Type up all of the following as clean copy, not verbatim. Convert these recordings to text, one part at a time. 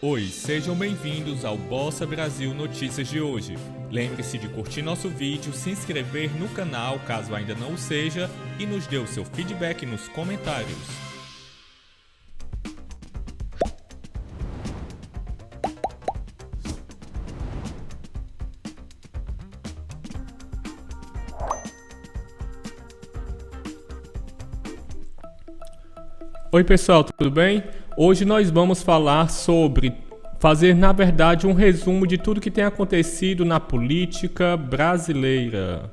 Oi, sejam bem-vindos ao Bossa Brasil Notícias de hoje. Lembre-se de curtir nosso vídeo, se inscrever no canal caso ainda não o seja e nos dê o seu feedback nos comentários. Oi pessoal, tudo bem? Hoje nós vamos falar sobre fazer, na verdade, um resumo de tudo que tem acontecido na política brasileira.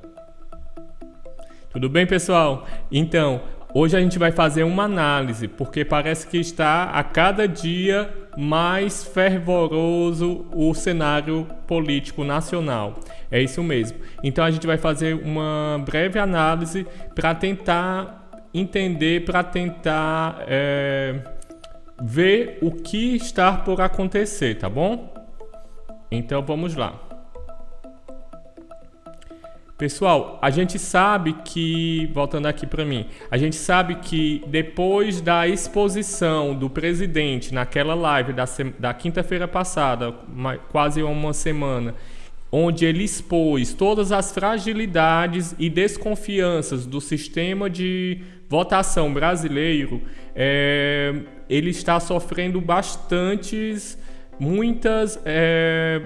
Tudo bem, pessoal? Então, hoje a gente vai fazer uma análise, porque parece que está a cada dia mais fervoroso o cenário político nacional. É isso mesmo. Então a gente vai fazer uma breve análise para tentar entender, para tentar ver o que está por acontecer, tá bom? Então vamos lá. Pessoal, a gente sabe que, voltando aqui para mim, a gente sabe que depois da exposição do presidente naquela live da quinta-feira passada, quase uma semana, onde ele expôs todas as fragilidades e desconfianças do sistema de votação brasileiro, ele está sofrendo muitas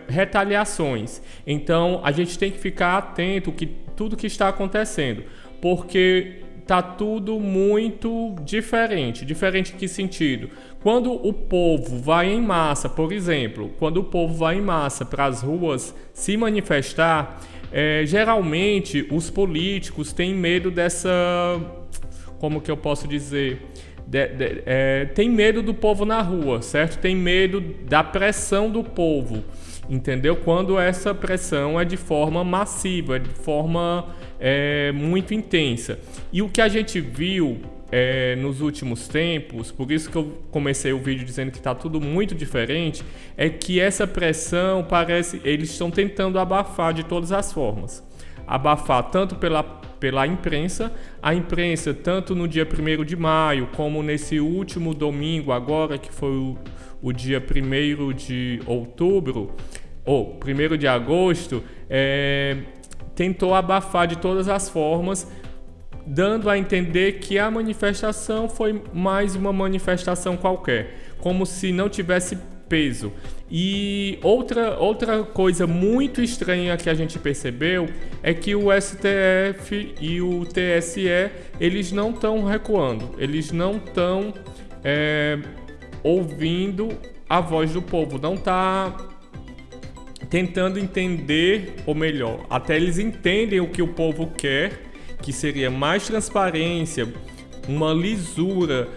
retaliações. Então, a gente tem que ficar atento que tudo que está acontecendo, porque está tudo muito diferente. Diferente em que sentido? Quando o povo vai em massa, por exemplo, quando o povo vai em massa para as ruas se manifestar, geralmente os políticos têm medo dessa... Como que eu posso dizer? Tem medo do povo na rua, certo? Tem medo da pressão do povo, entendeu? Quando essa pressão é de forma massiva, de forma muito intensa. E o que a gente viu nos últimos tempos, por isso que eu comecei o vídeo dizendo que está tudo muito diferente, é que essa pressão eles estão tentando abafar de todas as formas. Abafar tanto pela imprensa, a imprensa tanto no dia 1º de maio, como nesse último domingo agora, que foi o dia 1º de outubro, ou 1º de agosto, tentou abafar de todas as formas, dando a entender que a manifestação foi mais uma manifestação qualquer, como se não tivesse peso. E outra coisa muito estranha que a gente percebeu é que o STF e o TSE, eles não estão recuando, eles não estão ouvindo a voz do povo, não está tentando entender, ou melhor, até eles entendem o que o povo quer, que seria mais transparência, uma lisura,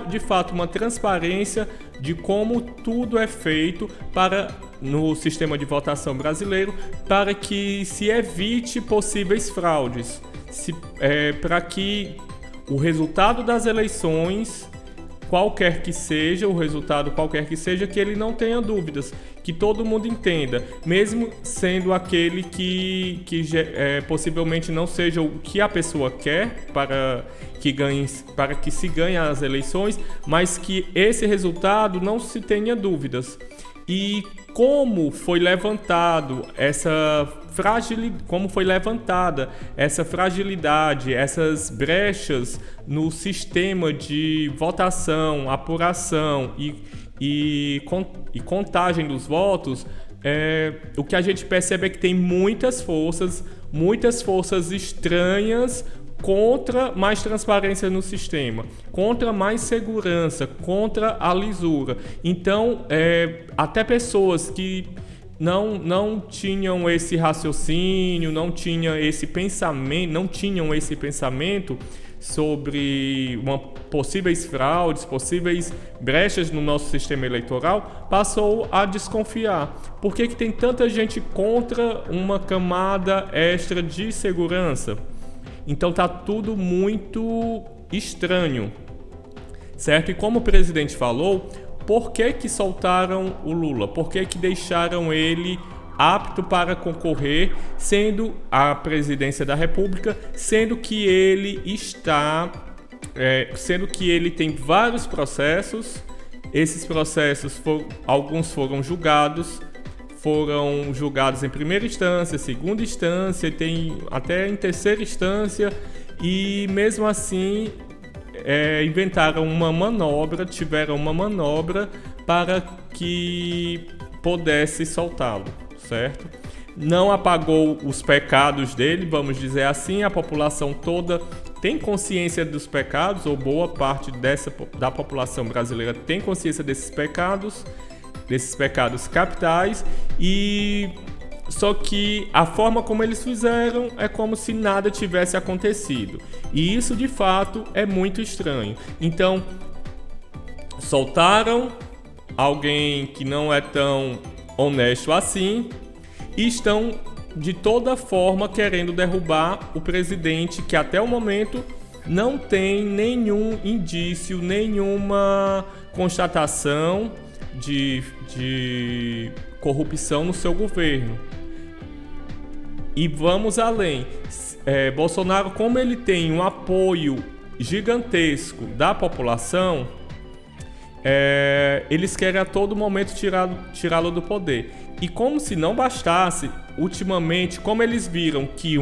de fato, uma transparência de como tudo é feito no sistema de votação brasileiro, para que se evite possíveis fraudes, para que o resultado das eleições, qualquer que seja, que ele não tenha dúvidas, que todo mundo entenda, mesmo sendo aquele que possivelmente não seja o que a pessoa quer para que se ganhe as eleições, mas que esse resultado não se tenha dúvidas. E como foi levantada essa fragilidade, essas brechas no sistema de votação, apuração e contagem dos votos, o que a gente percebe é que tem muitas forças estranhas contra mais transparência no sistema, contra mais segurança, contra a lisura. Então, até pessoas que não tinham esse raciocínio, não tinham esse pensamento sobre possíveis fraudes, possíveis brechas no nosso sistema eleitoral, passou a desconfiar. Por que tem tanta gente contra uma camada extra de segurança? Então tá tudo muito estranho, certo? E como o presidente falou, por que soltaram o Lula? Por que deixaram ele apto para concorrer, sendo a presidência da República, sendo que ele tem vários processos Esses processos, alguns foram julgados em primeira instância, segunda instância, tem até em terceira instância, e mesmo assim tiveram uma manobra para que pudesse soltá-lo, certo? Não apagou os pecados dele, vamos dizer assim. A população toda tem consciência dos pecados, ou boa parte da população brasileira tem consciência desses pecados capitais, e só que a forma como eles fizeram é como se nada tivesse acontecido. E isso, de fato, é muito estranho. Então, soltaram alguém que não é tão honesto assim e estão, de toda forma, querendo derrubar o presidente, que até o momento não tem nenhum indício, nenhuma constatação de corrupção no seu governo. E vamos além. Bolsonaro, como ele tem um apoio gigantesco da população, eles querem a todo momento tirá-lo do poder. E como se não bastasse, ultimamente, como eles viram que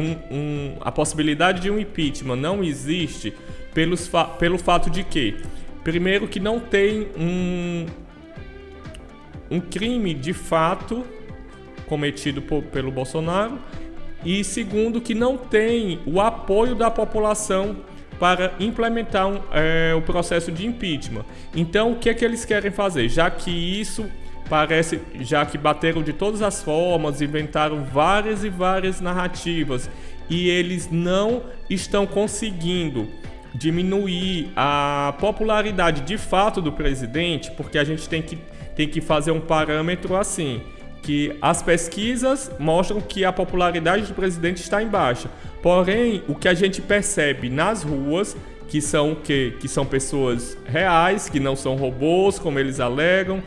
a possibilidade de um impeachment não existe, pelo fato de que, primeiro, que não tem um crime de fato cometido pelo Bolsonaro, e segundo, que não tem o apoio da população para implementar o processo de impeachment. Então, o que é que eles querem fazer? Já que bateram de todas as formas, inventaram várias e várias narrativas, e eles não estão conseguindo diminuir a popularidade de fato do presidente, porque a gente tem que fazer um parâmetro assim, que as pesquisas mostram que a popularidade do presidente está em baixa. Porém, o que a gente percebe nas ruas, que são pessoas reais, que não são robôs, como eles alegam,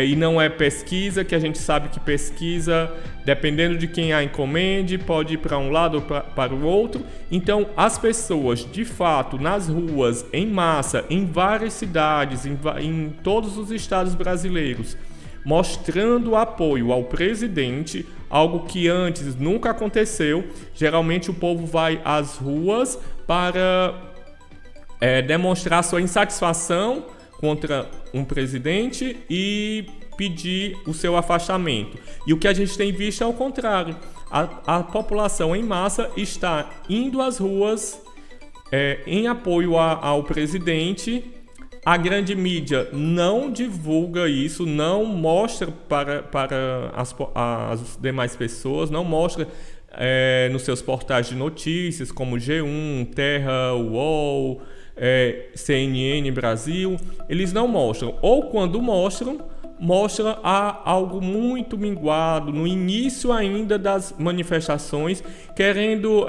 e não é pesquisa, que a gente sabe que pesquisa, dependendo de quem a encomende, pode ir para um lado ou para o outro. Então, as pessoas, de fato, nas ruas, em massa, em várias cidades, em todos os estados brasileiros, mostrando apoio ao presidente, algo que antes nunca aconteceu. Geralmente o povo vai às ruas para demonstrar sua insatisfação contra um presidente e pedir o seu afastamento. E o que a gente tem visto é o contrário. A população em massa está indo às ruas em apoio ao presidente. A grande mídia não divulga isso, não mostra para as demais pessoas, não mostra nos seus portais de notícias como G1, Terra, UOL, CNN Brasil. Eles não mostram, ou quando mostra algo muito minguado, no início ainda das manifestações, querendo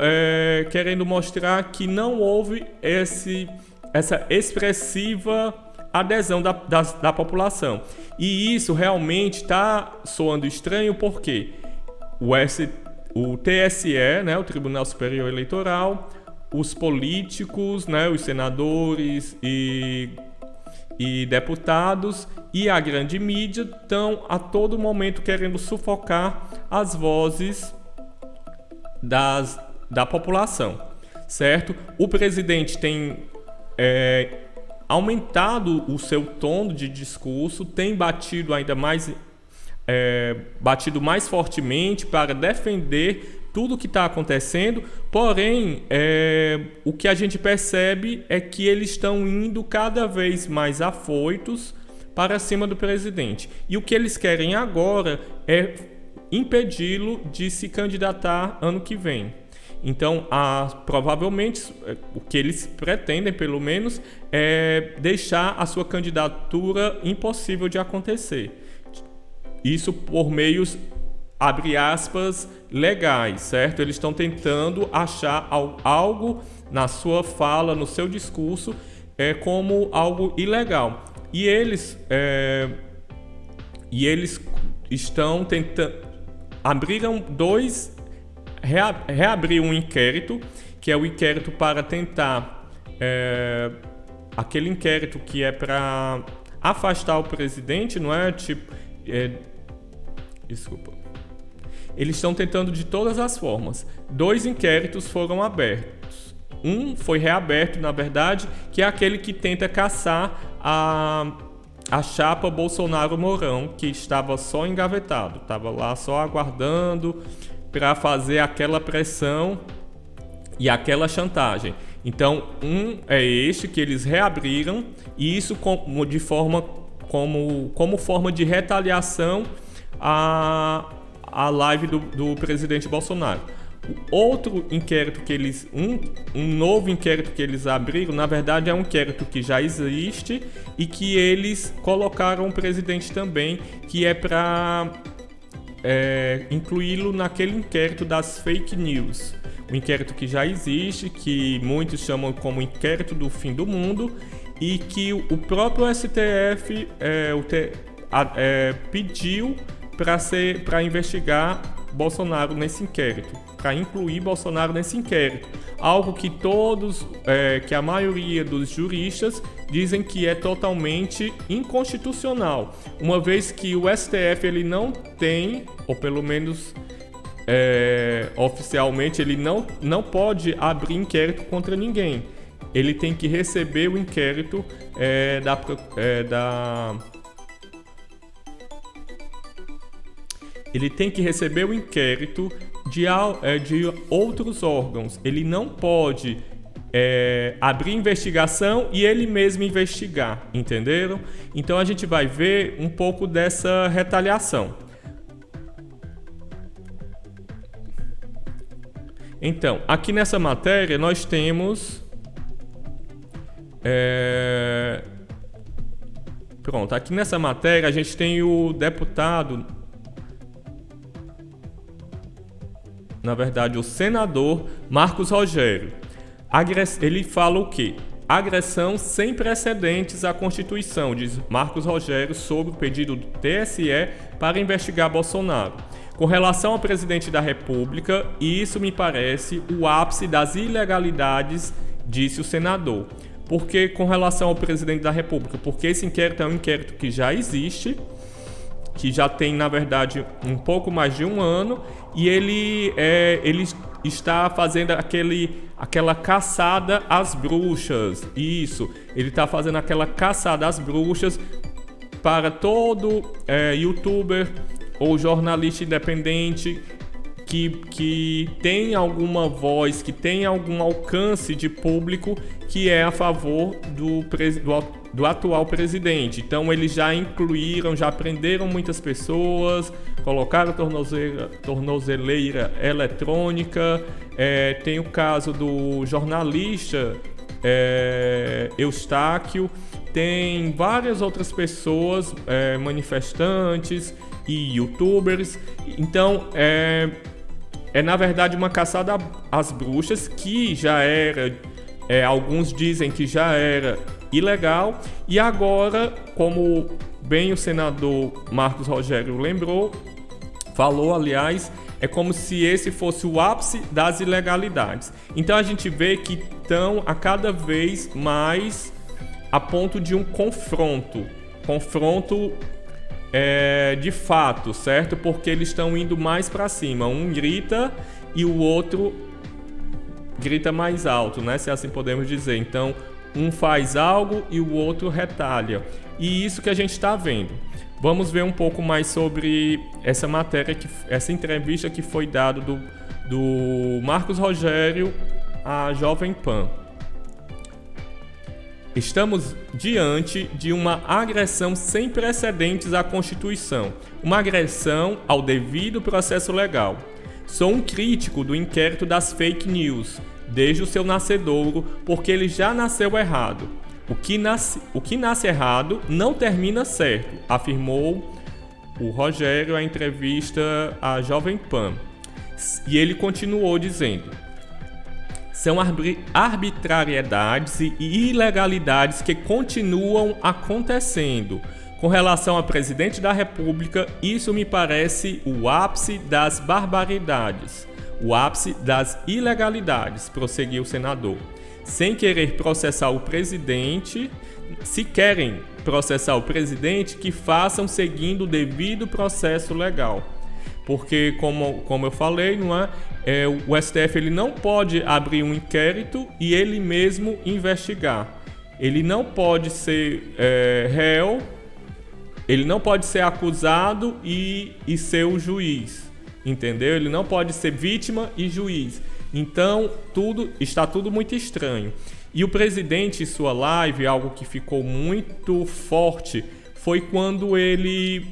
mostrar que não houve essa expressiva adesão da população. E isso realmente está soando estranho, porque o TSE, né, o Tribunal Superior Eleitoral, os políticos, né, os senadores e deputados e a grande mídia estão a todo momento querendo sufocar as vozes da população, certo? O presidente tem aumentado o seu tom de discurso, tem batido mais fortemente para defender tudo o que está acontecendo. Porém, o que a gente percebe é que eles estão indo cada vez mais afoitos para cima do presidente. E o que eles querem agora é impedi-lo de se candidatar ano que vem. Então, provavelmente, o que eles pretendem, pelo menos, é deixar a sua candidatura impossível de acontecer. Isso por meios, abre aspas, legais, certo? Eles estão tentando achar algo na sua fala, no seu discurso, como algo ilegal. E eles estão tentando... reabriu um inquérito, que é o inquérito para tentar... aquele inquérito que é para afastar o presidente, não é? Desculpa. Eles estão tentando de todas as formas. 2 inquéritos foram abertos. Um foi reaberto, na verdade, que é aquele que tenta caçar a chapa Bolsonaro-Mourão, que estava só engavetado, estava lá só aguardando para fazer aquela pressão e aquela chantagem. Então, é este que eles reabriram, e isso como forma de retaliação à live do presidente Bolsonaro. O outro inquérito que eles... Um novo inquérito que eles abriram, na verdade, é um inquérito que já existe e que eles colocaram o presidente também, que é para incluí-lo naquele inquérito das fake news. Um inquérito que já existe, que muitos chamam como inquérito do fim do mundo, e que o próprio STF pediu para investigar Bolsonaro nesse inquérito, para incluir Bolsonaro nesse inquérito. Algo que que a maioria dos juristas dizem que é totalmente inconstitucional, uma vez que o STF ele não tem, ou pelo menos oficialmente, ele não pode abrir inquérito contra ninguém. Ele tem que receber o inquérito ele tem que receber o inquérito de outros órgãos. Ele não pode abrir investigação e ele mesmo investigar, entenderam? Então a gente vai ver um pouco dessa retaliação. Então, aqui nessa matéria nós temos... Pronto, aqui nessa matéria a gente tem o deputado... Na verdade, o senador Marcos Rogério. Ele fala o quê? Agressão sem precedentes à Constituição, diz Marcos Rogério sobre o pedido do TSE para investigar Bolsonaro. Com relação ao presidente da República, isso me parece o ápice das ilegalidades, disse o senador. Por que com relação ao presidente da República? Porque esse inquérito é um inquérito que já existe, que já tem, na verdade, um pouco mais de um ano, e ele está fazendo aquela caçada às bruxas. Isso, ele está fazendo aquela caçada às bruxas para todo youtuber ou jornalista independente que tem alguma voz, que tem algum alcance de público que é a favor do atual presidente. Então eles já incluíram, já prenderam muitas pessoas, colocaram tornozeleira eletrônica. Tem o caso do jornalista Eustáquio, tem várias outras pessoas, manifestantes e youtubers. Então na verdade uma caçada às bruxas que já era, alguns dizem que já era ilegal, e agora, como bem o senador Marcos Rogério falou, aliás, é como se esse fosse o ápice das ilegalidades. Então a gente vê que estão a cada vez mais a ponto de um confronto de fato, certo? Porque eles estão indo mais para cima. Um grita e o outro grita mais alto, né? Se assim podemos dizer. Então, um faz algo e o outro retalha. E isso que a gente está vendo. Vamos ver um pouco mais sobre essa matéria, essa entrevista que foi dada do Marcos Rogério à Jovem Pan. Estamos diante de uma agressão sem precedentes à Constituição, uma agressão ao devido processo legal. Sou um crítico do inquérito das fake news, desde o seu nascedouro, porque ele já nasceu errado. O que nasce errado não termina certo, afirmou o Rogério em entrevista à Jovem Pan. E ele continuou dizendo: são arbitrariedades e ilegalidades que continuam acontecendo. Com relação ao presidente da República, isso me parece o ápice das barbaridades, o ápice das ilegalidades, prosseguiu o senador. Sem querer processar o presidente, se querem processar o presidente, que façam seguindo o devido processo legal. Porque, como eu falei, não é? O STF ele não pode abrir um inquérito e ele mesmo investigar. Ele não pode ser réu, ele não pode ser acusado e ser o juiz, entendeu? Ele não pode ser vítima e juiz. Então, está tudo muito estranho. E o presidente, em sua live, algo que ficou muito forte, foi quando ele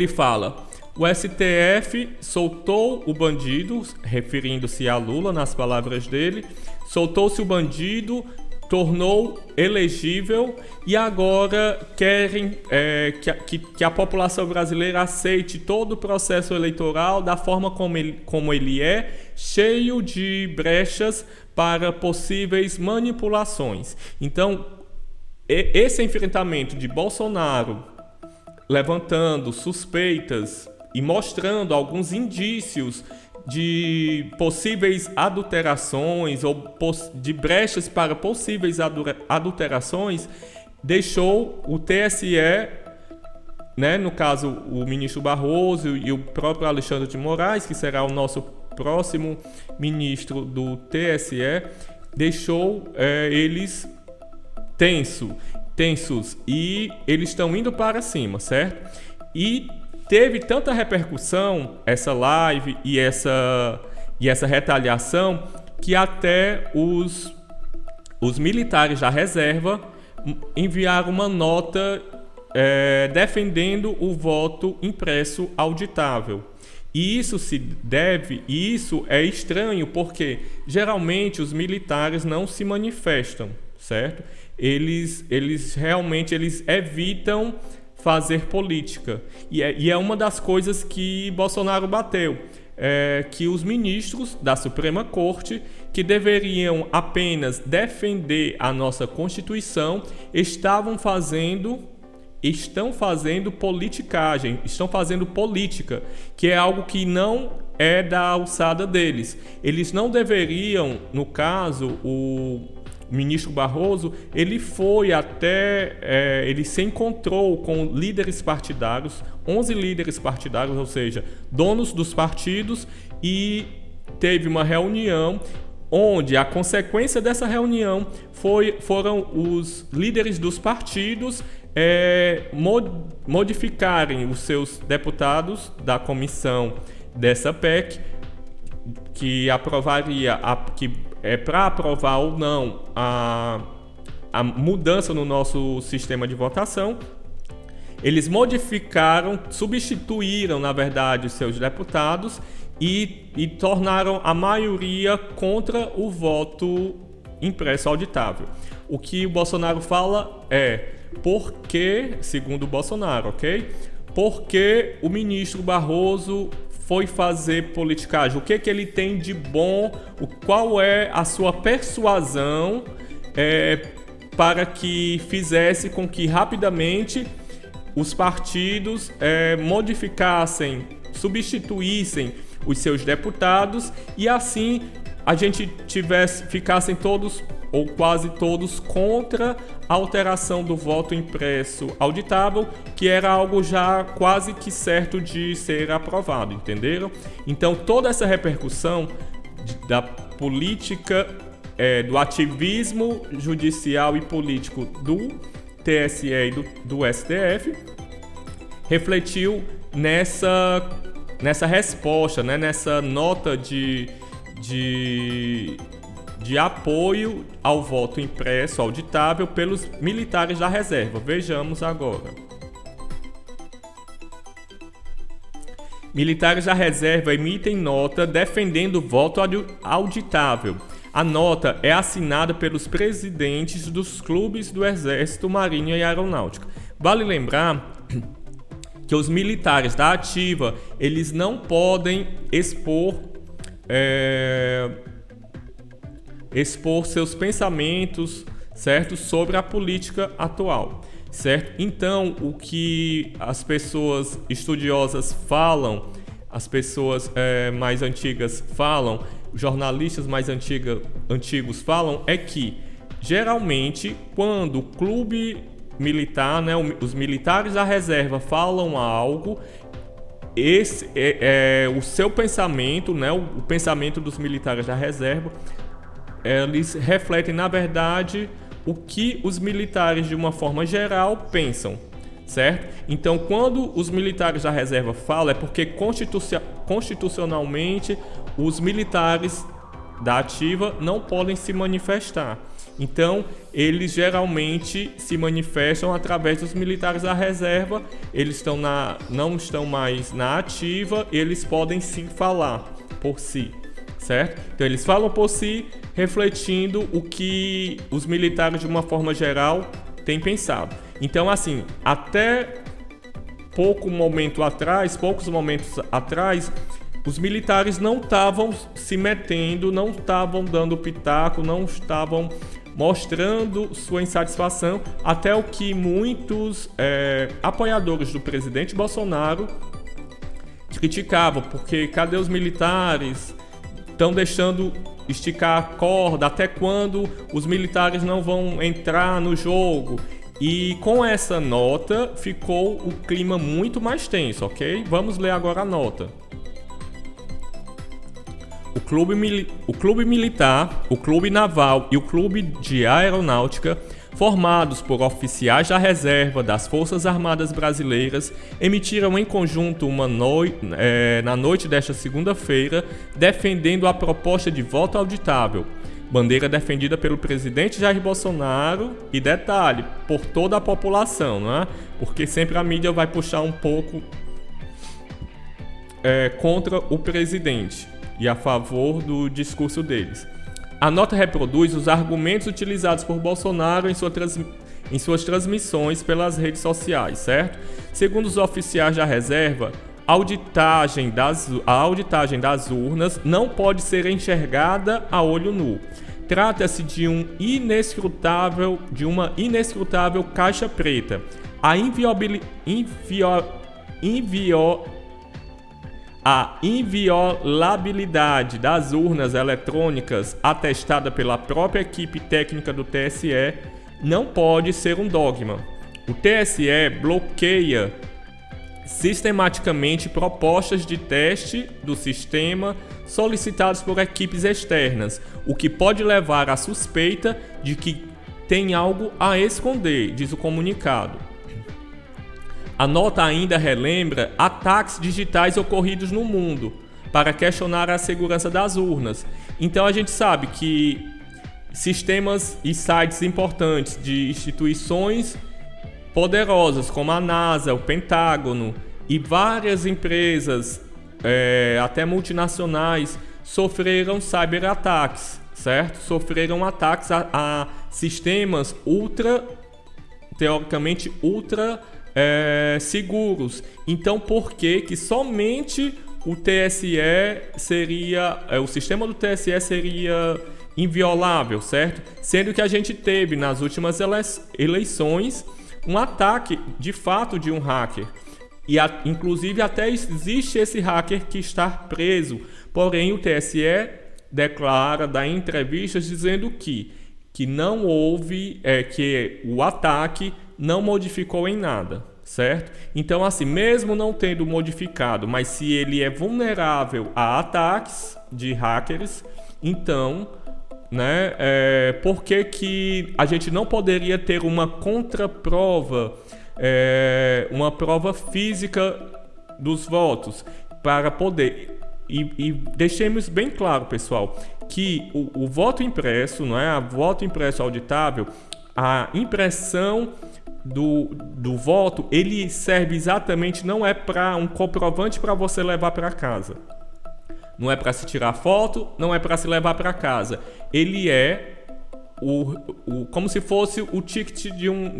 fala: o STF soltou o bandido, referindo-se a Lula, nas palavras dele, soltou-se o bandido, tornou elegível e agora querem que a população brasileira aceite todo o processo eleitoral da forma como ele é, cheio de brechas para possíveis manipulações. Então, esse enfrentamento de Bolsonaro levantando suspeitas e mostrando alguns indícios de possíveis adulterações ou de brechas para possíveis adulterações, deixou o TSE, né, no caso o ministro Barroso e o próprio Alexandre de Moraes, que será o nosso próximo ministro do TSE, deixou eles tensos, e eles estão indo para cima, certo? E teve tanta repercussão essa live e essa retaliação que até os militares da reserva enviaram uma nota defendendo o voto impresso auditável. E isso é estranho porque geralmente os militares não se manifestam, certo? Eles realmente evitam fazer política. E é uma das coisas que Bolsonaro bateu, que os ministros da Suprema Corte, que deveriam apenas defender a nossa Constituição, estão fazendo politicagem, estão fazendo política, que é algo que não é da alçada deles. Eles não deveriam, no caso, o ministro Barroso, ele foi ele se encontrou com líderes partidários, 11 líderes partidários, ou seja, donos dos partidos, e teve uma reunião onde a consequência dessa reunião foram os líderes dos partidos modificarem os seus deputados da comissão dessa PEC, que aprovaria, para aprovar ou não a mudança no nosso sistema de votação. Eles substituíram, na verdade, os seus deputados e tornaram a maioria contra o voto impresso auditável. O que o Bolsonaro fala porque, segundo o Bolsonaro, ok? Porque o ministro Barroso foi fazer politicagem, o que ele tem de bom, qual é a sua persuasão para que fizesse com que rapidamente os partidos substituíssem os seus deputados e assim a gente ficassem todos ou quase todos contra a alteração do voto impresso auditável, que era algo já quase que certo de ser aprovado, entenderam? Então toda essa repercussão da política, do ativismo judicial e político do TSE e do STF refletiu nessa resposta, né? Nessa nota de apoio ao voto impresso auditável pelos militares da reserva. Vejamos agora. Militares da reserva emitem nota defendendo o voto auditável. A nota é assinada pelos presidentes dos clubes do Exército, Marinha e Aeronáutica. Vale lembrar que os militares da ativa, eles não podem expor seus pensamentos, certo, sobre a política atual, certo? Então, o que as pessoas estudiosas falam, as pessoas mais antigas falam, jornalistas mais antigos falam, é que geralmente quando o clube militar, né, os militares da reserva falam algo, o seu pensamento, né, o pensamento dos militares da reserva, eles refletem, na verdade, o que os militares, de uma forma geral, pensam, certo? Então, quando os militares da reserva falam, é porque constitucionalmente os militares da ativa não podem se manifestar. Então, eles geralmente se manifestam através dos militares da reserva. Eles não estão mais na ativa, eles podem sim falar por si, certo? Então, eles falam por si, refletindo o que os militares, de uma forma geral, têm pensado. Então, assim, até poucos momentos atrás, os militares não estavam se metendo, não estavam dando pitaco, não estavam mostrando sua insatisfação, até o que muitos apoiadores do presidente Bolsonaro criticavam, porque cadê os militares? Estão deixando esticar a corda, até quando os militares não vão entrar no jogo? E com essa nota ficou o clima muito mais tenso, ok? Vamos ler agora a nota. O clube militar, o clube naval e o clube de aeronáutica, formados por oficiais da reserva das Forças Armadas Brasileiras, emitiram em conjunto na noite desta segunda-feira, defendendo a proposta de voto auditável, bandeira defendida pelo presidente Jair Bolsonaro e, detalhe, por toda a população, não é? Porque sempre a mídia vai puxar um pouco contra o presidente e a favor do discurso deles. A nota reproduz os argumentos utilizados por Bolsonaro em suas transmissões pelas redes sociais, certo? Segundo os oficiais da reserva, a auditagem das urnas não pode ser enxergada a olho nu. Trata-se de uma inescrutável caixa preta. A inviolabilidade das urnas eletrônicas, atestada pela própria equipe técnica do TSE, não pode ser um dogma. O TSE bloqueia sistematicamente propostas de teste do sistema solicitadas por equipes externas, o que pode levar à suspeita de que tem algo a esconder, diz o comunicado. A nota ainda relembra ataques digitais ocorridos no mundo para questionar a segurança das urnas. Então a gente sabe que sistemas e sites importantes de instituições poderosas como a NASA, o Pentágono e várias empresas, até multinacionais, sofreram cyberataques, certo? Sofreram ataques a sistemas teoricamente ultra seguros. Então, por que somente o TSE o sistema do TSE seria inviolável, certo? Sendo que a gente teve nas últimas eleições um ataque de fato de um hacker. E inclusive até existe esse hacker que está preso. Porém, o TSE dá entrevistas dizendo que não houve, que o ataque não modificou em nada, certo? Então, assim, mesmo não tendo modificado, mas se ele é vulnerável a ataques de hackers, então, né, por que a gente não poderia ter uma contraprova, uma prova física dos votos para poder... E deixemos bem claro, pessoal, que o voto impresso, não é? O voto impresso auditável, a impressão do voto, ele serve exatamente, não é para um comprovante para você levar para casa. Não é para se tirar foto, não é para se levar para casa. Ele é como se fosse o ticket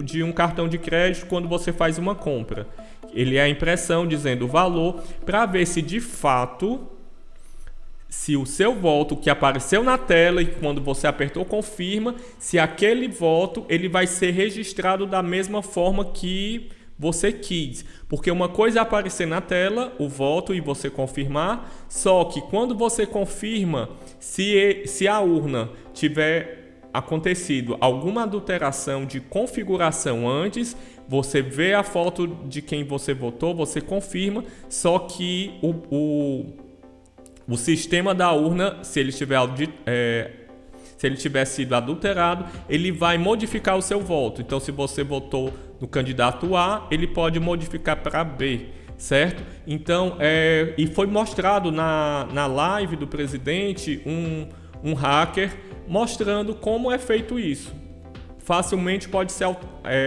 de um cartão de crédito quando você faz uma compra. Ele é a impressão dizendo o valor para ver se de fato, se o seu voto que apareceu na tela e quando você apertou confirma, se aquele voto ele vai ser registrado da mesma forma que você quis. Porque uma coisa é aparecer na tela o voto e você confirmar, só que quando você confirma, se a urna tiver acontecido alguma adulteração de configuração antes, você vê a foto de quem você votou, você confirma, só que o sistema da urna, se ele tiver sido adulterado, ele vai modificar o seu voto. Então, se você votou no candidato A, ele pode modificar para B, certo? Então, e foi mostrado na live do presidente um hacker mostrando como é feito isso. Facilmente pode ser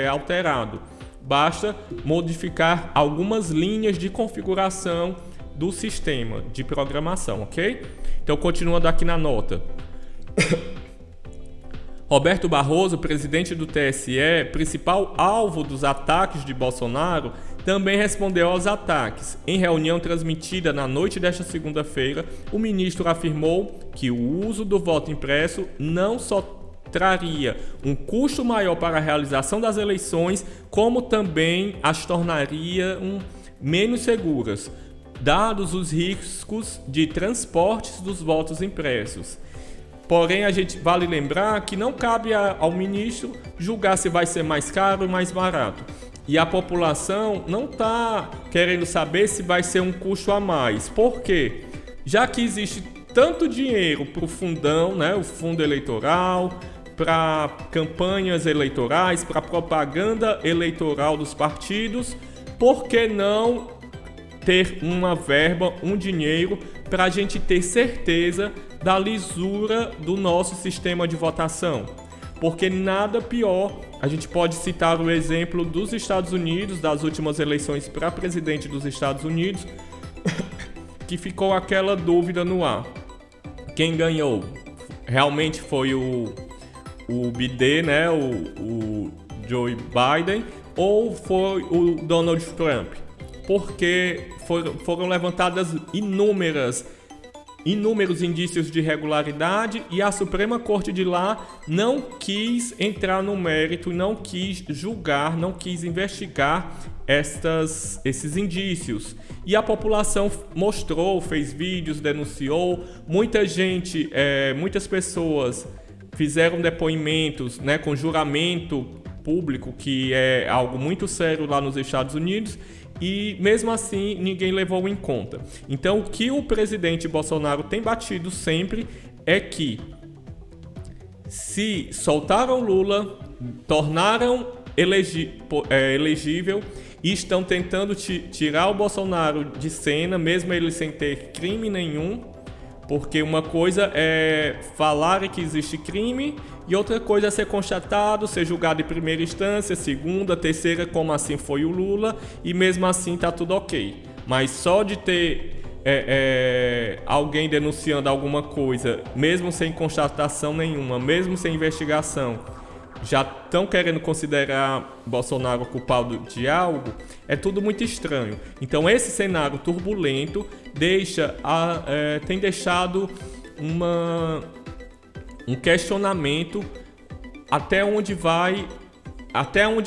alterado. Basta modificar algumas linhas de configuração do sistema de programação, ok? Então, continuando aqui na nota. Roberto Barroso, presidente do TSE, principal alvo dos ataques de Bolsonaro, também respondeu aos ataques. Em reunião transmitida na noite desta segunda-feira, o ministro afirmou que o uso do voto impresso não só traria um custo maior para a realização das eleições, como também as tornaria menos seguras, dados os riscos de transportes dos votos impressos. Porém, vale lembrar que não cabe ao ministro julgar se vai ser mais caro ou mais barato. E a população não está querendo saber se vai ser um custo a mais. Por quê? Já que existe tanto dinheiro para o fundão, né, o fundo eleitoral, para campanhas eleitorais, para propaganda eleitoral dos partidos, por que não ter uma verba, um dinheiro, para a gente ter certeza da lisura do nosso sistema de votação? Porque nada pior, a gente pode citar o exemplo dos Estados Unidos, das últimas eleições para presidente dos Estados Unidos, que ficou aquela dúvida no ar. Quem ganhou? Realmente foi o BD, né, o Joe Biden, ou foi o Donald Trump? Porque foram levantadas inúmeros indícios de irregularidade e a Suprema Corte de lá não quis entrar no mérito, não quis julgar, não quis investigar esses indícios. E a população mostrou, fez vídeos, denunciou, muitas pessoas fizeram depoimentos, né, com juramento público, que é algo muito sério lá nos Estados Unidos, e mesmo assim ninguém levou em conta. Então, o que o presidente Bolsonaro tem batido sempre é que se soltaram Lula, tornaram elegível e estão tentando tirar o Bolsonaro de cena, mesmo ele sem ter crime nenhum, porque uma coisa é falar que existe crime e outra coisa é ser constatado, ser julgado em primeira instância, segunda, terceira, como assim foi o Lula, e mesmo assim tá tudo ok. Mas só de ter alguém denunciando alguma coisa, mesmo sem constatação nenhuma, mesmo sem investigação, já estão querendo considerar Bolsonaro culpado de algo, é tudo muito estranho. Então esse cenário turbulento tem deixado um questionamento até onde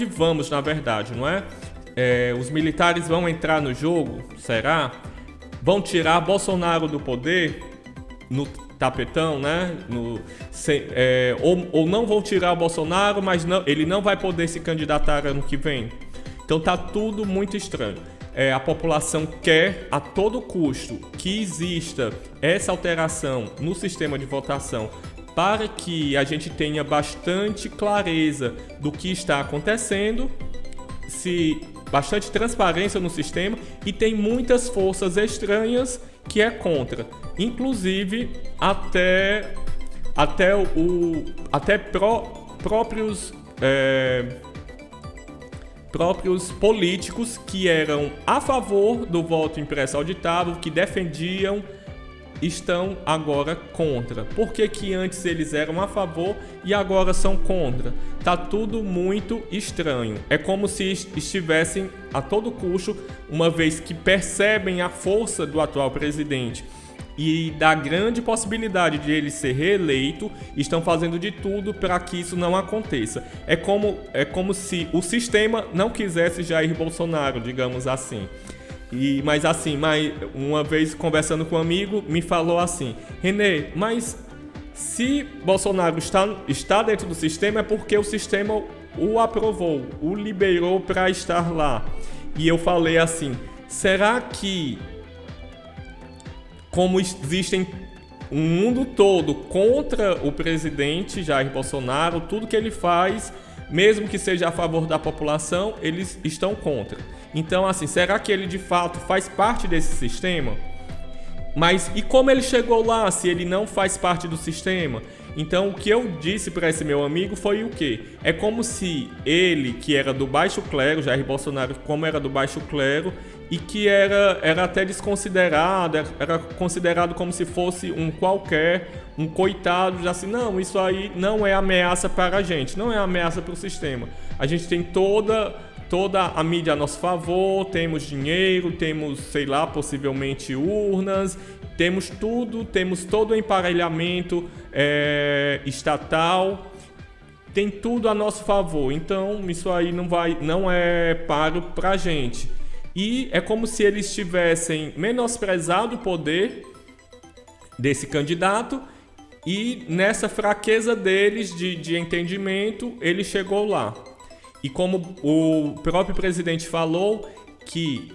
vamos, na verdade, não é? Os militares vão entrar no jogo? Será? Vão tirar Bolsonaro do poder no tapetão, né? Ou não vão tirar o Bolsonaro, mas ele não vai poder se candidatar ano que vem. Então tá tudo muito estranho. A população quer a todo custo que exista essa alteração no sistema de votação para que a gente tenha bastante clareza do que está acontecendo, bastante transparência no sistema, e tem muitas forças estranhas que é contra, inclusive próprios políticos que eram a favor do voto impresso auditável, que defendiam, estão agora contra. Por que antes eles eram a favor e agora são contra? Tá tudo muito estranho. É como se estivessem a todo custo, uma vez que percebem a força do atual presidente e da grande possibilidade de ele ser reeleito, estão fazendo de tudo para que isso não aconteça. É como se o sistema não quisesse Jair Bolsonaro, digamos assim. Mas uma vez conversando com um amigo, me falou assim: Renê, mas Se Bolsonaro está dentro do sistema, é porque o sistema o aprovou, o liberou para estar lá. E eu falei assim, será que, como existem um mundo todo contra o presidente Jair Bolsonaro, tudo que ele faz, mesmo que seja a favor da população, eles estão contra. Então, assim, será que ele de fato faz parte desse sistema? Mas e como ele chegou lá, se ele não faz parte do sistema? Então, o que eu disse para esse meu amigo foi o quê? É como se ele, que era do baixo clero, Jair Bolsonaro, como era do baixo clero, e que era até desconsiderado, era considerado como se fosse um qualquer, um coitado, assim, não, isso aí não é ameaça para a gente, não é ameaça para o sistema. A gente tem toda a mídia a nosso favor, temos dinheiro, temos, sei lá, possivelmente urnas, temos tudo, temos todo o emparelhamento estatal, tem tudo a nosso favor. Então, isso aí não é paro pra gente. E é como se eles tivessem menosprezado o poder desse candidato e nessa fraqueza deles de entendimento, ele chegou lá. E como o próprio presidente falou, que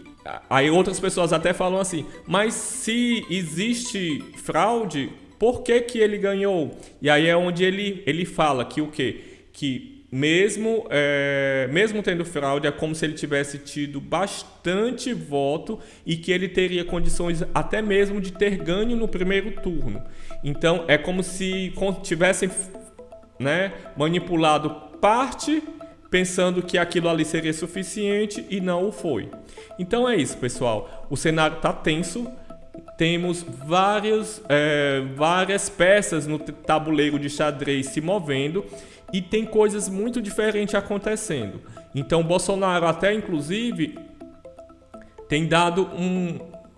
aí outras pessoas até falam assim, mas se existe fraude, por que ele ganhou? E aí é onde ele fala que o quê? Que mesmo tendo fraude, é como se ele tivesse tido bastante voto e que ele teria condições até mesmo de ter ganho no primeiro turno. Então é como se tivessem, né, manipulado parte, pensando que aquilo ali seria suficiente e não o foi. Então é isso, pessoal. O cenário está tenso. Temos várias peças no tabuleiro de xadrez se movendo e tem coisas muito diferentes acontecendo. Então Bolsonaro até inclusive tem dado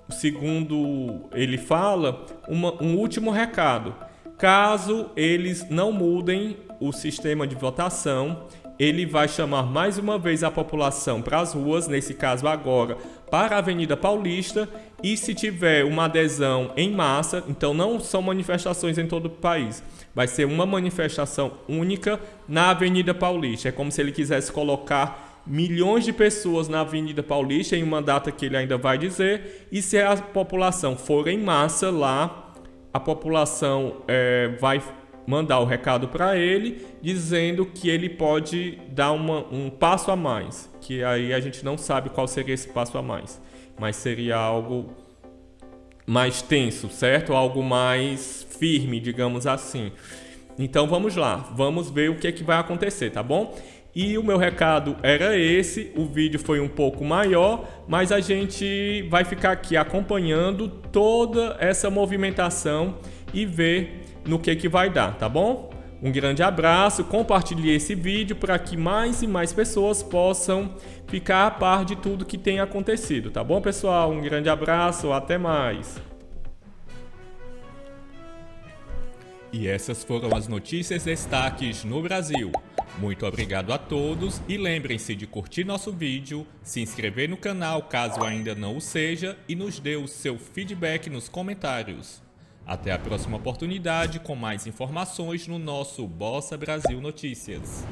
segundo ele fala, um último recado. Caso eles não mudem o sistema de votação, ele vai chamar mais uma vez a população para as ruas, nesse caso agora, para a Avenida Paulista, e se tiver uma adesão em massa, então não são manifestações em todo o país, vai ser uma manifestação única na Avenida Paulista. É como se ele quisesse colocar milhões de pessoas na Avenida Paulista em uma data que ele ainda vai dizer, e se a população for em massa lá, a população vai mandar o recado para ele, dizendo que ele pode dar um passo a mais, que aí a gente não sabe qual seria esse passo a mais, mas seria algo mais tenso, certo? Algo mais firme, digamos assim. Então vamos lá, vamos ver o que é que vai acontecer, tá bom? E o meu recado era esse, o vídeo foi um pouco maior, mas a gente vai ficar aqui acompanhando toda essa movimentação e ver no que vai dar, tá bom? Um grande abraço, compartilhe esse vídeo para que mais e mais pessoas possam ficar a par de tudo que tem acontecido, tá bom, pessoal? Um grande abraço, até mais! E essas foram as notícias destaques no Brasil. Muito obrigado a todos e lembrem-se de curtir nosso vídeo, se inscrever no canal caso ainda não o seja e nos dê o seu feedback nos comentários. Até a próxima oportunidade com mais informações no nosso Bossa Brasil Notícias.